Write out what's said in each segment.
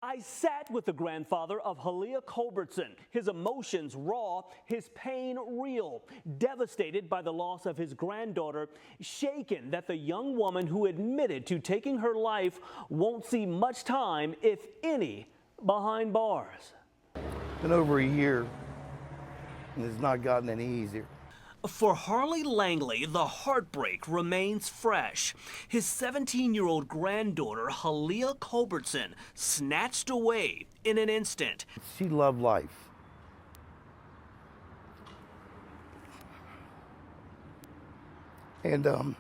I sat with the grandfather of Halia Culbertson, his emotions raw, his pain real, devastated by the loss of his granddaughter, shaken that the young woman who admitted to taking her life won't see much time, if any, behind bars. Been over a year, and it's not gotten any easier. For Harley Langley, the heartbreak remains fresh. His 17-year-old granddaughter, Halia Culbertson, snatched away in an instant. She loved life. And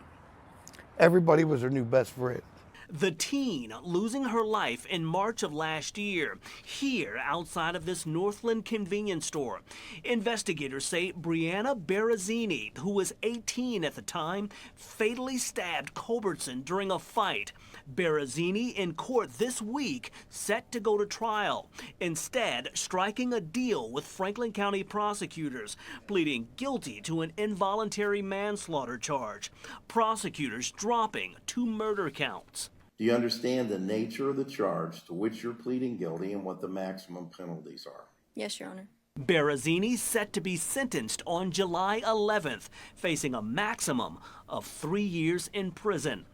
everybody was her new best friend. The teen losing her life in March of last year, here outside of this Northland convenience store. Investigators say Brianna Berrezzini, who was 18 at the time, fatally stabbed Culbertson during a fight. Berrezzini in court this week, set to go to trial. Instead, striking a deal with Franklin County prosecutors, pleading guilty to an involuntary manslaughter charge. Prosecutors dropping 2 murder counts. Do you understand the nature of the charge to which you're pleading guilty and what the maximum penalties are? Yes, Your Honor. Berrezzini set to be sentenced on July 11th, facing a maximum of 3 years in prison.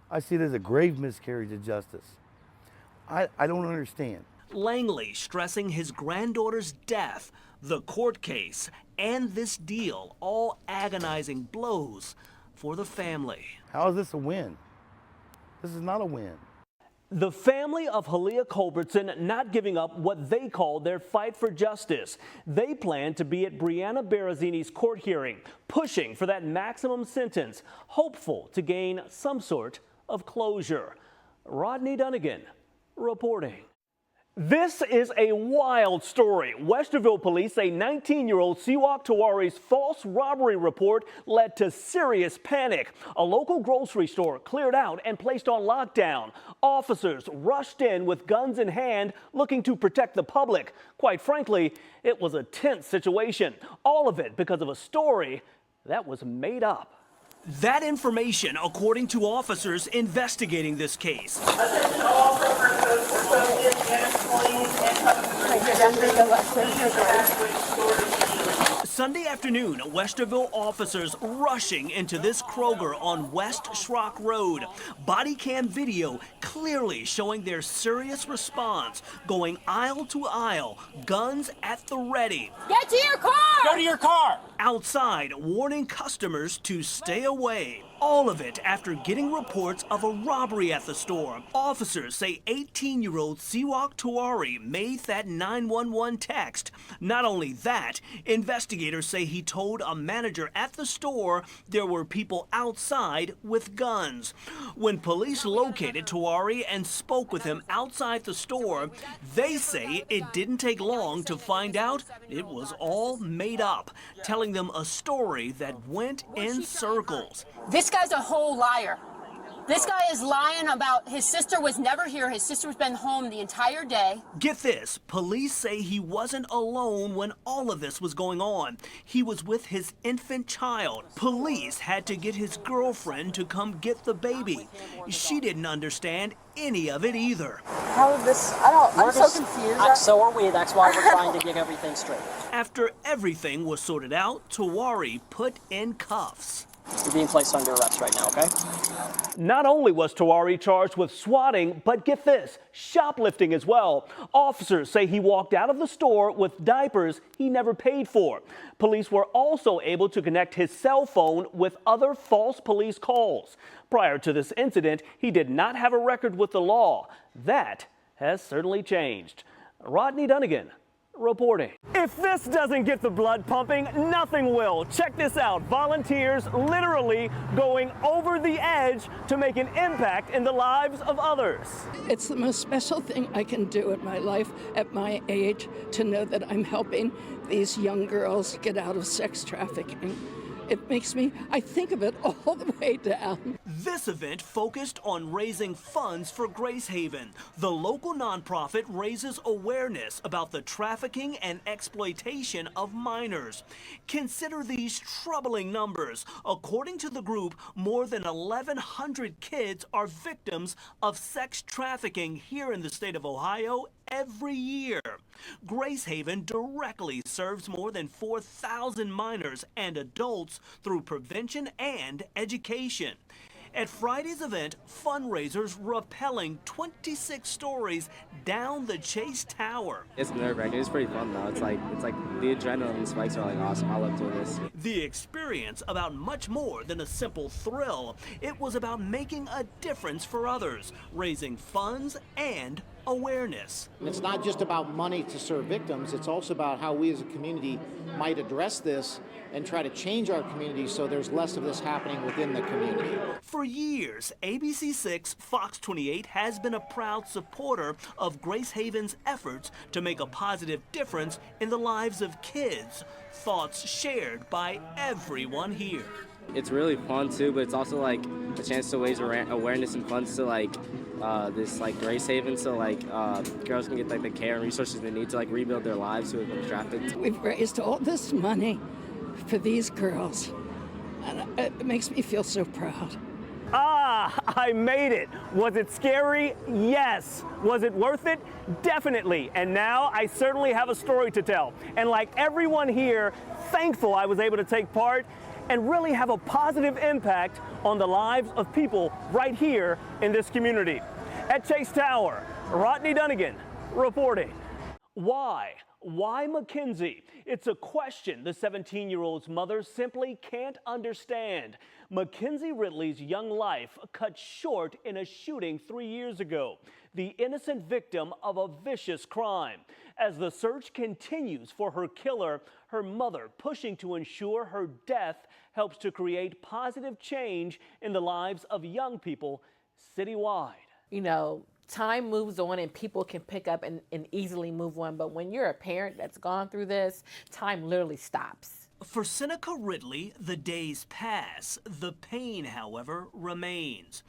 I see it as a grave miscarriage of justice. I don't understand. Langley stressing his granddaughter's death, the court case, and this deal, all agonizing blows for the family. How is this a win? This is not a win. The family of Halia Culbertson not giving up what they call their fight for justice. They plan to be at Brianna Berrezzini's court hearing, pushing for that maximum sentence, hopeful to gain some sort of closure. Rodney Dunigan reporting. This is a wild story. Westerville police say 19-year-old Siwak Tawari's false robbery report led to serious panic. A local grocery store cleared out and placed on lockdown. Officers rushed in with guns in hand, looking to protect the public. Quite frankly, it was a tense situation. All of it because of a story that was made up. That information, according to officers investigating this case. Sunday afternoon, Westerville officers rushing into this Kroger on West Schrock Road. Body cam video clearly showing their serious response, going aisle to aisle, guns at the ready. Get to your car! Go to your car! Outside, warning customers to stay away. All of it after getting reports of a robbery at the store. Officers say 18-year-old Siwak Tawari made that 911 text. Not only that, investigators say he told a manager at the store there were people outside with guns. When police located Tawari and spoke with him outside the store, they say it didn't take long to find out it was all made up, telling them a story that went in circles. This guy's a whole liar. This guy is lying about his sister was never here. His sister's been home the entire day. Get this, police say he wasn't alone when all of this was going on. He was with his infant child. Police had to get his girlfriend to come get the baby. She didn't understand any of it either. How is this? I'm so confused. So are we. That's why we're trying to get everything straight. After everything was sorted out, Tawari put in cuffs. You're being placed under arrest right now, okay? Not only was Tawari charged with swatting, but get this, shoplifting as well. Officers say he walked out of the store with diapers he never paid for. Police were also able to connect his cell phone with other false police calls. Prior to this incident, he did not have a record with the law. That has certainly changed. Rodney Dunigan reporting. If this doesn't get the blood pumping, nothing will. Check this out. Volunteers literally going over the edge to make an impact in the lives of others. It's the most special thing I can do in my life at my age, to know that I'm helping these young girls get out of sex trafficking. It makes me, I think of it all the way down. This event focused on raising funds for Grace Haven. The local nonprofit raises awareness about the trafficking and exploitation of minors. Consider these troubling numbers. According to the group, more than 1,100 kids are victims of sex trafficking here in the state of Ohio every year. Grace Haven directly serves more than 4,000 minors and adults through prevention and education. At Friday's event, fundraisers rappelling 26 stories down the Chase Tower. It's nerve-wracking. It's pretty fun though. It's like the adrenaline spikes are like awesome. I love doing this. The experience about much more than a simple thrill. It was about making a difference for others, raising funds and awareness. It's not just about money to serve victims, it's also about how we as a community might address this and try to change our community so there's less of this happening within the community. For years, ABC6 Fox 28 has been a proud supporter of Grace Haven's efforts to make a positive difference in the lives of kids. Thoughts shared by everyone here. It's really fun too, but it's also like a chance to raise awareness and funds to like this like Grace Haven, so like girls can get like the care and resources they need to like rebuild their lives who have been trafficked. We've raised all this money for these girls, and it makes me feel so proud. Ah, I made it. Was it scary? Yes. Was it worth it? Definitely. And now I certainly have a story to tell. And like everyone here, thankful I was able to take part and really have a positive impact on the lives of people right here in this community. At Chase Tower, Rodney Dunigan reporting. Why? Why Mackenzie? It's a question the 17-year-old's mother simply can't understand. Mackenzie Ridley's young life cut short in a shooting 3 years ago, the innocent victim of a vicious crime. As the search continues for her killer, her mother pushing to ensure her death helps to create positive change in the lives of young people citywide. You know, time moves on and people can pick up and easily move on. But when you're a parent that's gone through this, time literally stops. For Seneca Ridley, the days pass. The pain, however, remains.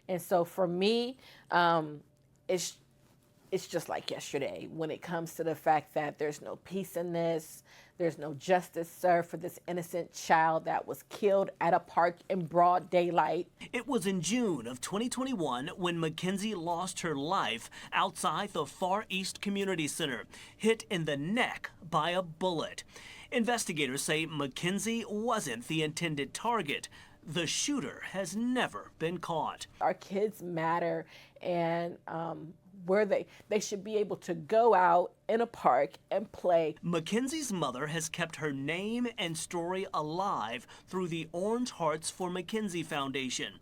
And so for me, it's just like yesterday when it comes to the fact that there's no peace in this. There's no justice served for this innocent child that was killed at a park in broad daylight. It was in June of 2021 when Mackenzie lost her life outside the Far East Community Center, hit in the neck by a bullet. Investigators say Mackenzie wasn't the intended target. The shooter has never been caught. Our kids matter, and where they should be able to go out in a park and play. Mackenzie's mother has kept her name and story alive through the Orange Hearts for Mackenzie Foundation.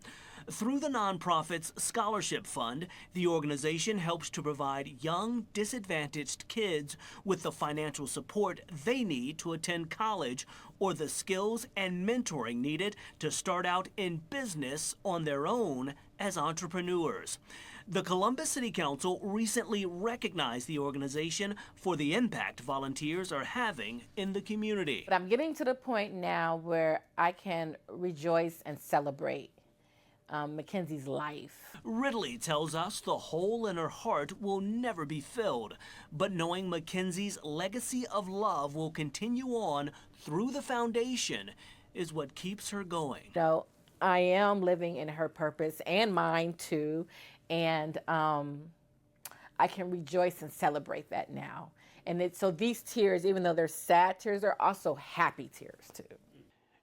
Through the nonprofit's scholarship fund, the organization helps to provide young, disadvantaged kids with the financial support they need to attend college or the skills and mentoring needed to start out in business on their own as entrepreneurs. The Columbus City Council recently recognized the organization for the impact volunteers are having in the community. But I'm getting to the point now where I can rejoice and celebrate Mackenzie's life. Ridley tells us the hole in her heart will never be filled, but knowing Mackenzie's legacy of love will continue on through the foundation is what keeps her going. So I am living in her purpose and mine too, and I can rejoice and celebrate that now. And so these tears, even though they're sad tears, are also happy tears too.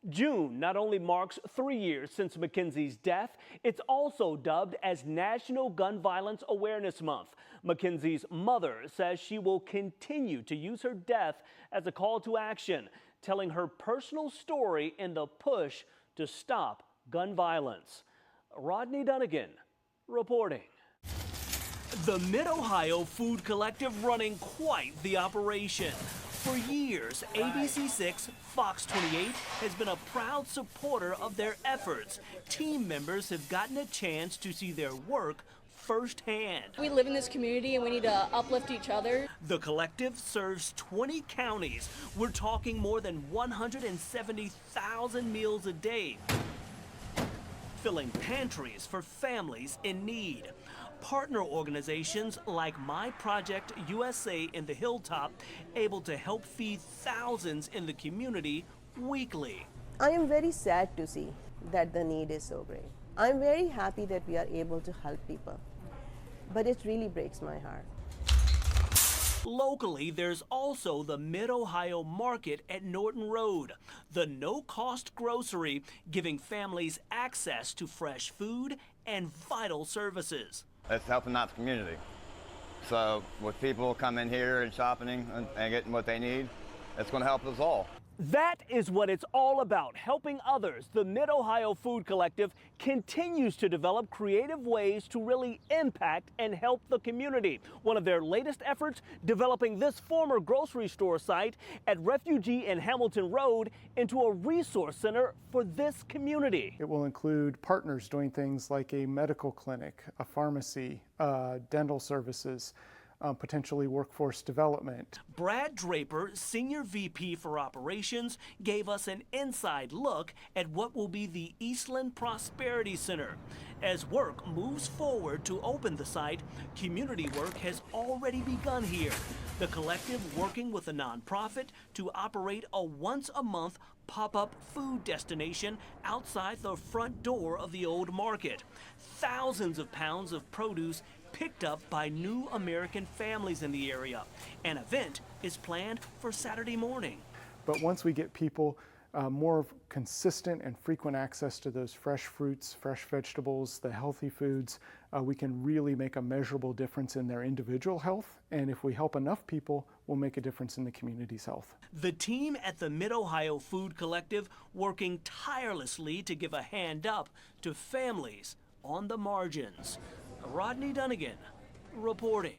June not only marks 3 years since Mackenzie's death, it's also dubbed as National Gun Violence Awareness Month. Mackenzie's mother says she will continue to use her death as a call to action, telling her personal story in the push to stop gun violence. Rodney Dunigan reporting. The Mid-Ohio Food Collective running quite the operation. For years, ABC6 Fox 28 has been a proud supporter of their efforts. Team members have gotten a chance to see their work firsthand. We live in this community and we need to uplift each other. The collective serves 20 counties. We're talking more than 170,000 meals a day. filling pantries for families in need. Partner organizations like My Project USA in the Hilltop able to help feed thousands in the community weekly. I am very sad to see that the need is so great. I'm very happy that we are able to help people, but it really breaks my heart. Locally, there's also the Mid-Ohio Market at Norton Road, the no-cost grocery giving families access to fresh food and vital services. It's helping out the community. So with people coming here and shopping and getting what they need, it's going to help us all. That is what it's all about, helping others. The Mid-Ohio Food Collective continues to develop creative ways to really impact and help the community. One of their latest efforts, developing this former grocery store site at Refugee and Hamilton Road into a resource center for this community. It will include partners doing things like a medical clinic, a pharmacy, dental services, potentially workforce development. Brad Draper, Senior VP for Operations, gave us an inside look at what will be the Eastland Prosperity Center. As work moves forward to open the site, community work has already begun here. The collective working with a nonprofit to operate a once-a-month pop-up food destination outside the front door of the old market. Thousands of pounds of produce picked up by new American families in the area. An event is planned for Saturday morning. But once we get people more consistent and frequent access to those fresh fruits, fresh vegetables, the healthy foods, we can really make a measurable difference in their individual health. And if we help enough people, we'll make a difference in the community's health. The team at the Mid-Ohio Food Collective working tirelessly to give a hand up to families on the margins. Rodney Dunigan reporting.